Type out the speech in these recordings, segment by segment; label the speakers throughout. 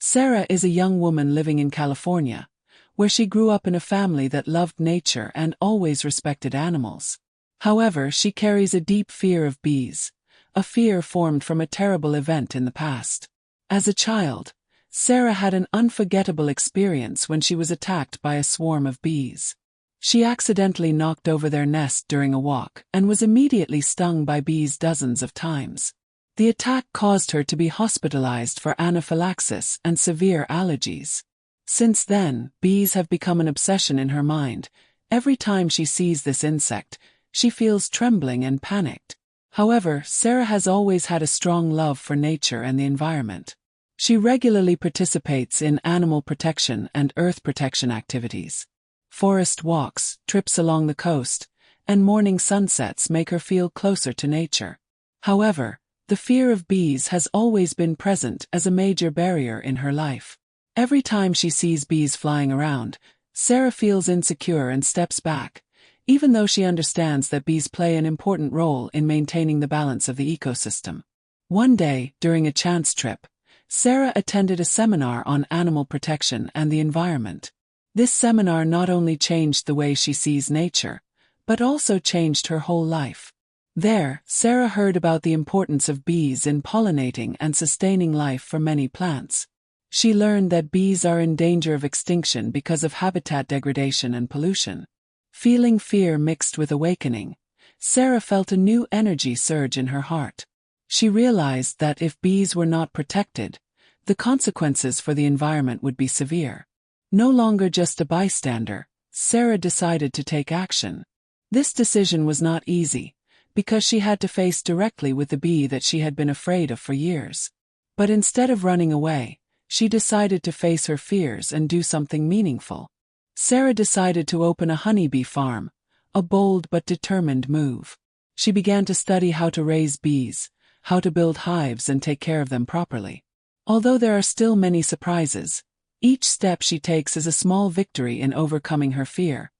Speaker 1: Sarah is a young woman living in California, where she grew up in a family that loved nature and always respected animals. However, she carries a deep fear of bees, a fear formed from a terrible event in the past. As a child, Sarah had an unforgettable experience when she was attacked by a swarm of bees. She accidentally knocked over their nest during a walk and was immediately stung by bees dozens of times. The attack caused her to be hospitalized for anaphylaxis and severe allergies. Since then, bees have become an obsession in her mind. Every time she sees this insect, she feels trembling and panicked. However, Sarah has always had a strong love for nature and the environment. She regularly participates in animal protection and earth protection activities. Forest walks, trips along the coast, and morning sunsets make her feel closer to nature. However, the fear of bees has always been present as a major barrier in her life. Every time she sees bees flying around, Sarah feels insecure and steps back, even though she understands that bees play an important role in maintaining the balance of the ecosystem. One day, during a chance trip, Sarah attended a seminar on animal protection and the environment. This seminar not only changed the way she sees nature, but also changed her whole life. There, Sarah heard about the importance of bees in pollinating and sustaining life for many plants. She learned that bees are in danger of extinction because of habitat degradation and pollution. Feeling fear mixed with awakening, Sarah felt a new energy surge in her heart. She realized that if bees were not protected, the consequences for the environment would be severe. No longer just a bystander, Sarah decided to take action. This decision was not easy, because she had to face directly with the bee that she had been afraid of for years. But instead of running away, she decided to face her fears and do something meaningful. Sarah decided to open a honeybee farm, a bold but determined move. She began to study how to raise bees, how to build hives and take care of them properly. Although there are still many surprises, each step she takes is a small victory in overcoming her fear,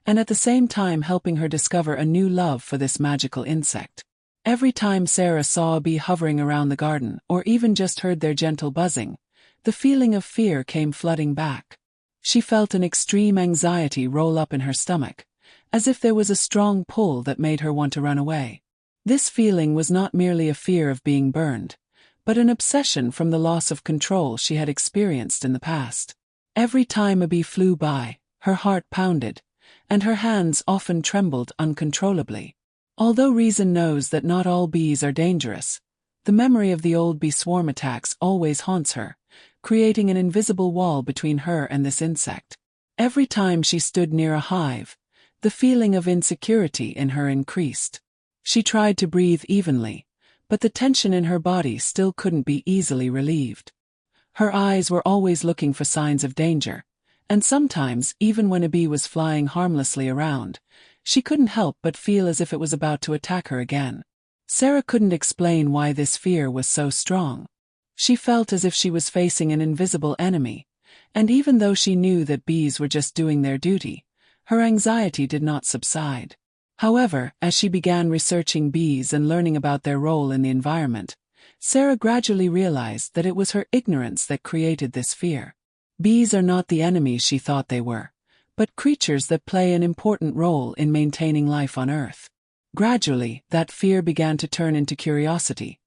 Speaker 1: and at the same time helping her discover a new love for this magical insect. Every time Sarah saw a bee hovering around the garden or even just heard their gentle buzzing, the feeling of fear came flooding back. She felt an extreme anxiety roll up in her stomach, as if there was a strong pull that made her want to run away. This feeling was not merely a fear of being burned, but an obsession from the loss of control she had experienced in the past. Every time a bee flew by, her heart pounded, and her hands often trembled uncontrollably. Although reason knows that not all bees are dangerous, the memory of the old bee swarm attacks always haunts her, creating an invisible wall between her and this insect. Every time she stood near a hive, the feeling of insecurity in her increased. She tried to breathe evenly, but the tension in her body still couldn't be easily relieved. Her eyes were always looking for signs of danger, and sometimes, even when a bee was flying harmlessly around, she couldn't help but feel as if it was about to attack her again. Sarah couldn't explain why this fear was so strong. She felt as if she was facing an invisible enemy, and even though she knew that bees were just doing their duty, her anxiety did not subside. However, as she began researching bees and learning about their role in the environment, Sarah gradually realized that it was her ignorance that created this fear. Bees are not the enemies she thought they were, but creatures that play an important role in maintaining life on Earth. Gradually, that fear began to turn into curiosity,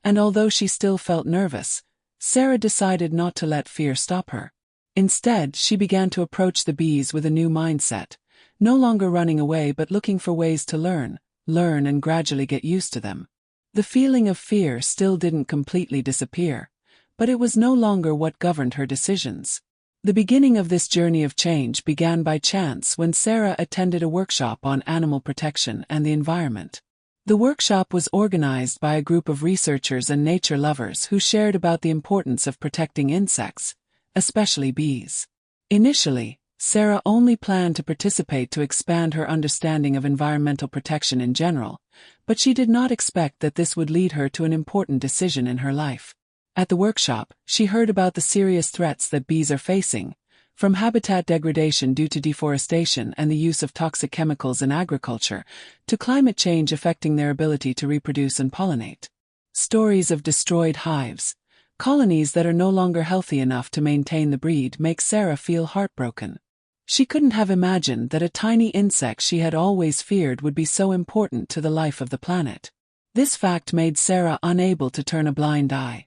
Speaker 1: and although she still felt nervous, Sarah decided not to let fear stop her. Instead, she began to approach the bees with a new mindset, no longer running away but looking for ways to learn and gradually get used to them. The feeling of fear still didn't completely disappear, but it was no longer what governed her decisions. The beginning of this journey of change began by chance when Sarah attended a workshop on animal protection and the environment. The workshop was organized by a group of researchers and nature lovers who shared about the importance of protecting insects, especially bees. Initially, Sarah only planned to participate to expand her understanding of environmental protection in general, but she did not expect that this would lead her to an important decision in her life. At the workshop, she heard about the serious threats that bees are facing, from habitat degradation due to deforestation and the use of toxic chemicals in agriculture, to climate change affecting their ability to reproduce and pollinate. Stories of destroyed hives, Colonies that are no longer healthy enough to maintain the breed make Sarah feel heartbroken. She couldn't have imagined that a tiny insect she had always feared would be so important to the life of the planet. This fact made Sarah unable to turn a blind eye,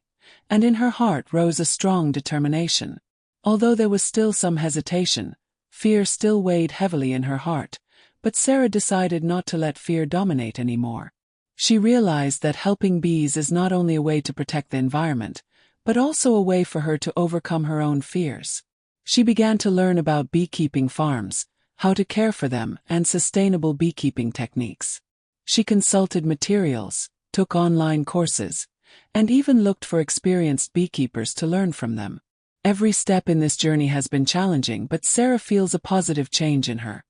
Speaker 1: and in her heart rose a strong determination. Although there was still some hesitation, fear still weighed heavily in her heart, but Sarah decided not to let fear dominate anymore. She realized that helping bees is not only a way to protect the environment, but also a way for her to overcome her own fears. She began to learn about beekeeping farms, how to care for them, and sustainable beekeeping techniques. She consulted materials, took online courses, and even looked for experienced beekeepers to learn from them. Every step in this journey has been challenging, but Sarah feels a positive change in her.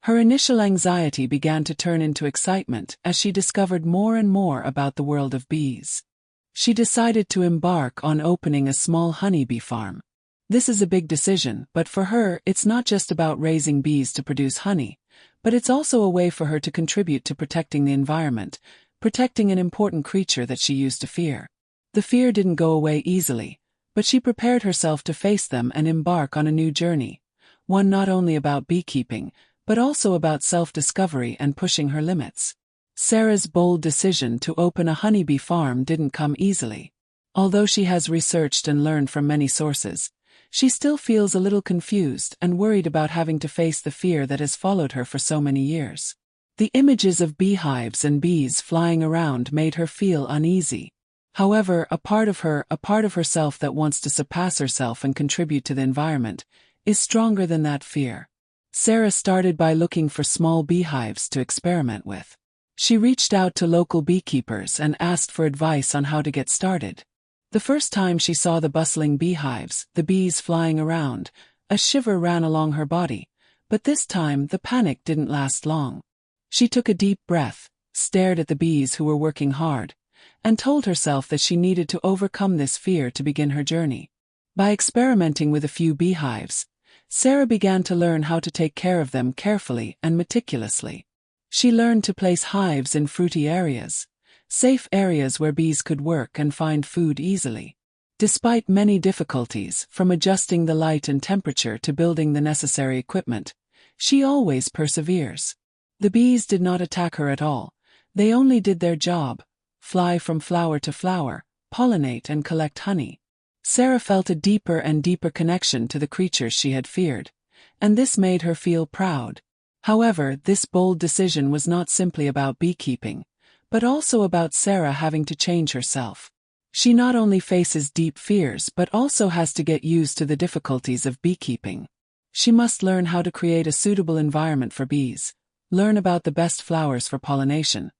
Speaker 1: Her initial anxiety began to turn into excitement as she discovered more and more about the world of bees. She decided to embark on opening a small honeybee farm. This is a big decision, but for her, it's not just about raising bees to produce honey, but it's also a way for her to contribute to protecting the environment, protecting an important creature that she used to fear. The fear didn't go away easily, but she prepared herself to face them and embark on a new journey, one not only about beekeeping, but also about self-discovery and pushing her limits. Sarah's bold decision to open a honeybee farm didn't come easily. Although she has researched and learned from many sources, she still feels a little confused and worried about having to face the fear that has followed her for so many years. The images of beehives and bees flying around made her feel uneasy. However, a part of herself that wants to surpass herself and contribute to the environment, is stronger than that fear. Sarah started by looking for small beehives to experiment with. She reached out to local beekeepers and asked for advice on how to get started. The first time she saw the bustling beehives, the bees flying around, a shiver ran along her body, but this time the panic didn't last long. She took a deep breath, stared at the bees who were working hard, and told herself that she needed to overcome this fear to begin her journey. By experimenting with a few beehives, Sarah began to learn how to take care of them carefully and meticulously. She learned to place hives in fruity areas, safe areas where bees could work and find food easily. Despite many difficulties, from adjusting the light and temperature to building the necessary equipment, she always perseveres. The bees did not attack her at all. They only did their job: fly from flower to flower, pollinate and collect honey. Sarah felt a deeper and deeper connection to the creatures she had feared, and this made her feel proud. However, this bold decision was not simply about beekeeping, but also about Sarah having to change herself. She not only faces deep fears but also has to get used to the difficulties of beekeeping. She must learn how to create a suitable environment for bees, learn about the best flowers for pollination,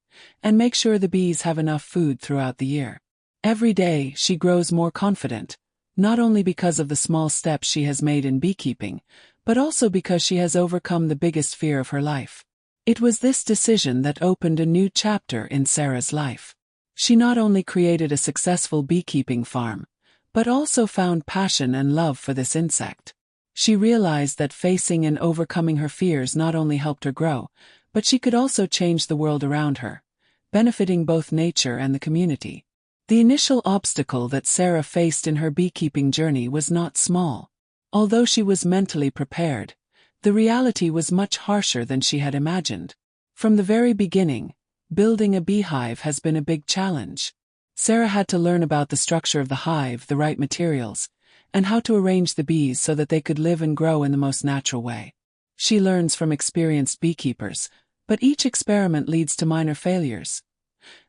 Speaker 1: and make sure the bees have enough food throughout the year. Every day, she grows more confident, not only because of the small steps she has made in beekeeping, but also because she has overcome the biggest fear of her life. It was this decision that opened a new chapter in Sarah's life. She not only created a successful beekeeping farm, but also found passion and love for this insect. She realized that facing and overcoming her fears not only helped her grow, but she could also change the world around her, benefiting both nature and the community. The initial obstacle that Sarah faced in her beekeeping journey was not small. Although she was mentally prepared, the reality was much harsher than she had imagined. From the very beginning, building a beehive has been a big challenge. Sarah had to learn about the structure of the hive, the right materials, and how to arrange the bees so that they could live and grow in the most natural way. She learns from experienced beekeepers, but each experiment leads to minor failures.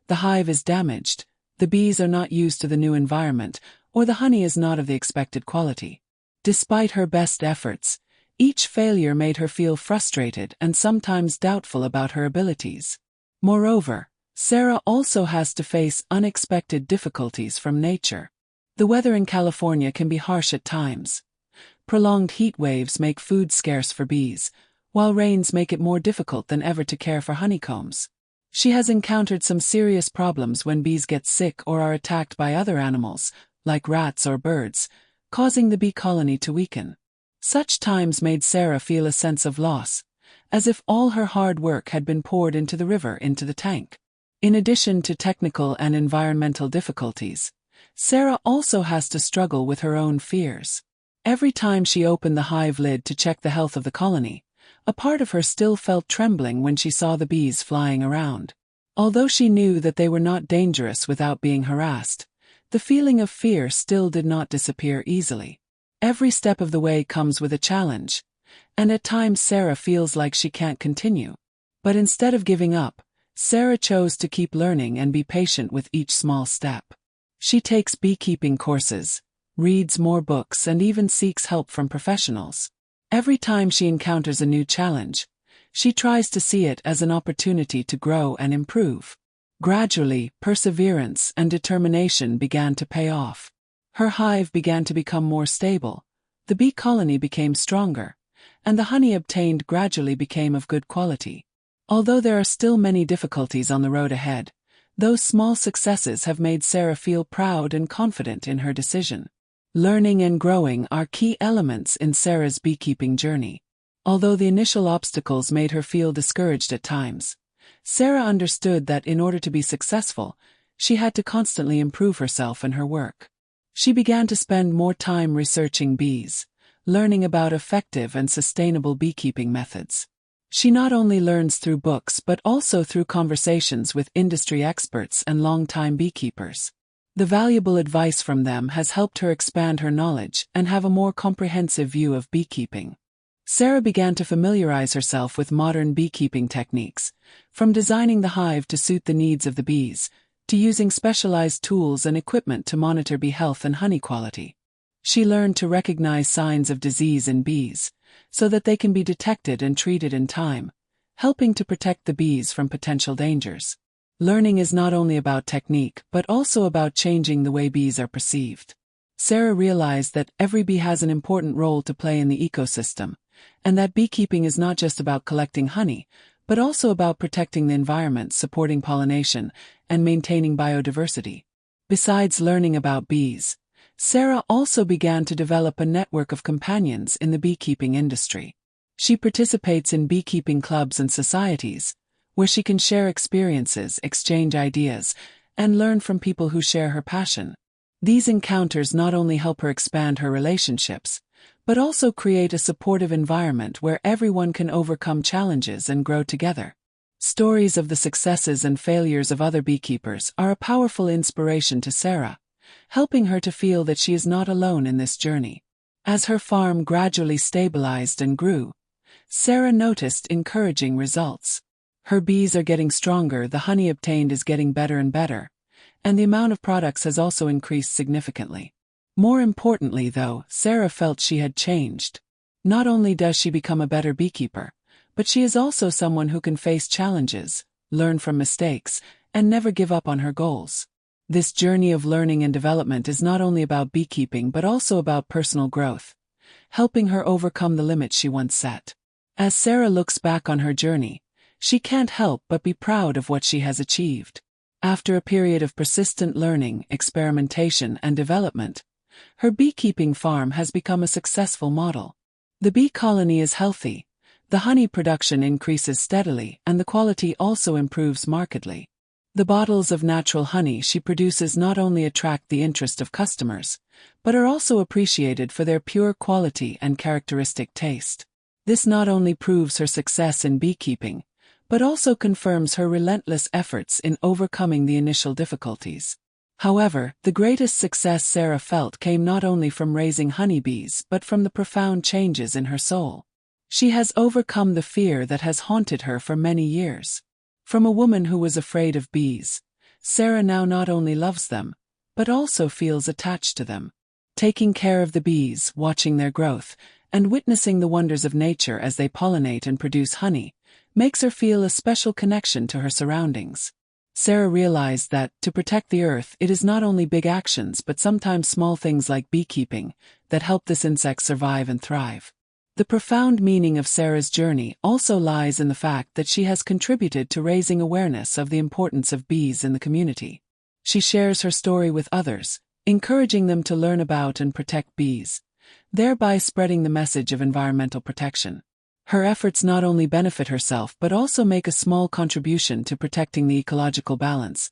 Speaker 1: The hive is damaged, the bees are not used to the new environment, or the honey is not of the expected quality. Despite her best efforts, each failure made her feel frustrated and sometimes doubtful about her abilities. Moreover, Sarah also has to face unexpected difficulties from nature. The weather in California can be harsh at times. Prolonged heat waves make food scarce for bees, while rains make it more difficult than ever to care for honeycombs. She has encountered some serious problems when bees get sick or are attacked by other animals, like rats or birds, causing the bee colony to weaken. Such times made Sarah feel a sense of loss, as if all her hard work had been poured into the tank. In addition to technical and environmental difficulties, Sarah also has to struggle with her own fears. Every time she opened the hive lid to check the health of the colony, a part of her still felt trembling when she saw the bees flying around. Although she knew that they were not dangerous without being harassed, the feeling of fear still did not disappear easily. Every step of the way comes with a challenge, and at times Sarah feels like she can't continue. But instead of giving up, Sarah chose to keep learning and be patient with each small step. She takes beekeeping courses, reads more books, and even seeks help from professionals. Every time she encounters a new challenge, she tries to see it as an opportunity to grow and improve. Gradually, perseverance and determination began to pay off. Her hive began to become more stable, the bee colony became stronger, and the honey obtained gradually became of good quality. Although there are still many difficulties on the road ahead, those small successes have made Sarah feel proud and confident in her decision. Learning and growing are key elements in Sarah's beekeeping journey. Although the initial obstacles made her feel discouraged at times, Sarah understood that in order to be successful, she had to constantly improve herself and her work. She began to spend more time researching bees, learning about effective and sustainable beekeeping methods. She not only learns through books but also through conversations with industry experts and longtime beekeepers. The valuable advice from them has helped her expand her knowledge and have a more comprehensive view of beekeeping. Sarah began to familiarize herself with modern beekeeping techniques, from designing the hive to suit the needs of the bees, to using specialized tools and equipment to monitor bee health and honey quality. She learned to recognize signs of disease in bees, so that they can be detected and treated in time, helping to protect the bees from potential dangers. Learning is not only about technique but also about changing the way bees are perceived. Sarah realized that every bee has an important role to play in the ecosystem, and that beekeeping is not just about collecting honey, but also about protecting the environment, supporting pollination, and maintaining biodiversity. Besides learning about bees, Sarah also began to develop a network of companions in the beekeeping industry. She participates in beekeeping clubs and societies, where she can share experiences, exchange ideas, and learn from people who share her passion. These encounters not only help her expand her relationships, but also create a supportive environment where everyone can overcome challenges and grow together. Stories of the successes and failures of other beekeepers are a powerful inspiration to Sarah, helping her to feel that she is not alone in this journey. As her farm gradually stabilized and grew, Sarah noticed encouraging results. Her bees are getting stronger, the honey obtained is getting better and better, and the amount of products has also increased significantly. More importantly, though, Sarah felt she had changed. Not only does she become a better beekeeper, but she is also someone who can face challenges, learn from mistakes, and never give up on her goals. This journey of learning and development is not only about beekeeping but also about personal growth, helping her overcome the limits she once set. As Sarah looks back on her journey, she can't help but be proud of what she has achieved. After a period of persistent learning, experimentation, and development, her beekeeping farm has become a successful model. The bee colony is healthy, the honey production increases steadily, and the quality also improves markedly. The bottles of natural honey she produces not only attract the interest of customers, but are also appreciated for their pure quality and characteristic taste. This not only proves her success in beekeeping, but also confirms her relentless efforts in overcoming the initial difficulties. However, the greatest success Sarah felt came not only from raising honeybees but from the profound changes in her soul. She has overcome the fear that has haunted her for many years. From a woman who was afraid of bees, Sarah now not only loves them, but also feels attached to them. Taking care of the bees, watching their growth, and witnessing the wonders of nature as they pollinate and produce honey, makes her feel a special connection to her surroundings. Sarah realized that, to protect the earth, it is not only big actions but sometimes small things like beekeeping that help this insect survive and thrive. The profound meaning of Sarah's journey also lies in the fact that she has contributed to raising awareness of the importance of bees in the community. She shares her story with others, encouraging them to learn about and protect bees, thereby spreading the message of environmental protection. Her efforts not only benefit herself but also make a small contribution to protecting the ecological balance,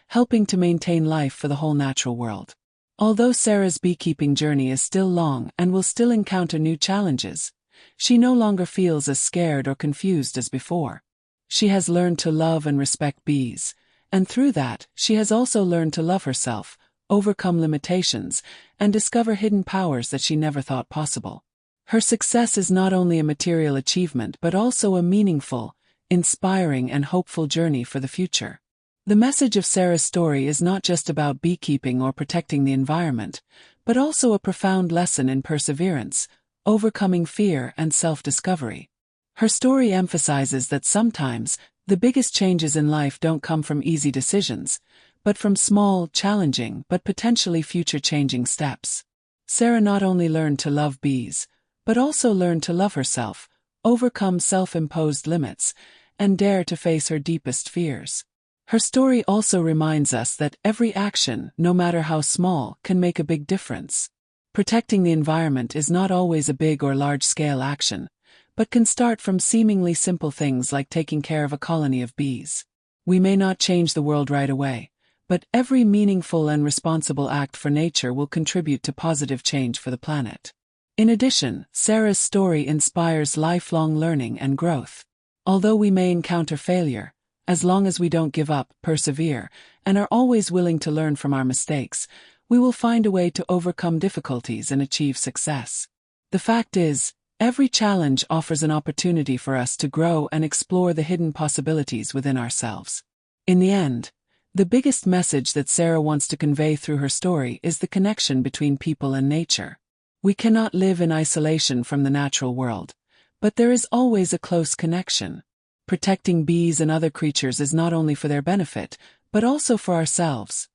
Speaker 1: helping to maintain life for the whole natural world. Although Sarah's beekeeping journey is still long and will still encounter new challenges, she no longer feels as scared or confused as before. She has learned to love and respect bees, and through that, she has also learned to love herself, overcome limitations, and discover hidden powers that she never thought possible. Her success is not only a material achievement but also a meaningful, inspiring, and hopeful journey for the future. The message of Sarah's story is not just about beekeeping or protecting the environment, but also a profound lesson in perseverance, overcoming fear, and self-discovery. Her story emphasizes that sometimes, the biggest changes in life don't come from easy decisions, but from small, challenging, but potentially future-changing steps. Sarah not only learned to love bees, but also learned to love herself, overcome self-imposed limits, and dare to face her deepest fears. Her story also reminds us that every action, no matter how small, can make a big difference. Protecting the environment is not always a big or large-scale action, but can start from seemingly simple things like taking care of a colony of bees. We may not change the world right away, but every meaningful and responsible act for nature will contribute to positive change for the planet. In addition, Sarah's story inspires lifelong learning and growth. Although we may encounter failure, as long as we don't give up, persevere, and are always willing to learn from our mistakes, we will find a way to overcome difficulties and achieve success. The fact is, every challenge offers an opportunity for us to grow and explore the hidden possibilities within ourselves. In the end, the biggest message that Sarah wants to convey through her story is the connection between people and nature. We cannot live in isolation from the natural world, but there is always a close connection. Protecting bees and other creatures is not only for their benefit, but also for ourselves,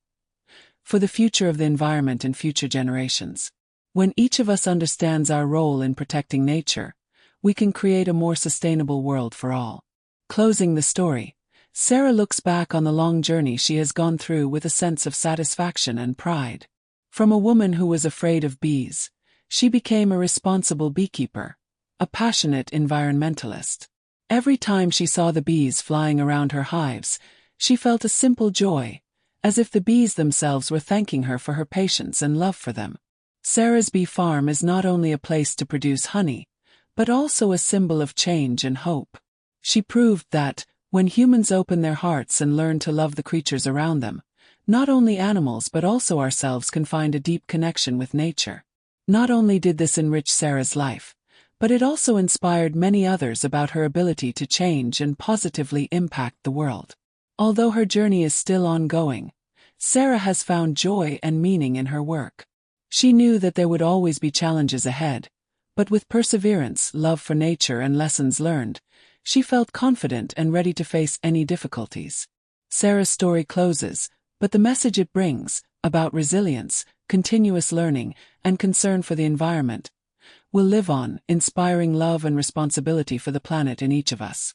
Speaker 1: for the future of the environment and future generations. When each of us understands our role in protecting nature, we can create a more sustainable world for all. Closing the story, Sarah looks back on the long journey she has gone through with a sense of satisfaction and pride. From a woman who was afraid of bees, she became a responsible beekeeper, a passionate environmentalist. Every time she saw the bees flying around her hives, she felt a simple joy, as if the bees themselves were thanking her for her patience and love for them. Sarah's bee farm is not only a place to produce honey, but also a symbol of change and hope. She proved that, when humans open their hearts and learn to love the creatures around them, not only animals but also ourselves can find a deep connection with nature. Not only did this enrich Sarah's life, but it also inspired many others about her ability to change and positively impact the world. Although her journey is still ongoing, Sarah has found joy and meaning in her work. She knew that there would always be challenges ahead, but with perseverance, love for nature, and lessons learned, she felt confident and ready to face any difficulties. Sarah's story closes, but the message it brings, about resilience, continuous learning, and concern for the environment, will live on, inspiring love and responsibility for the planet in each of us.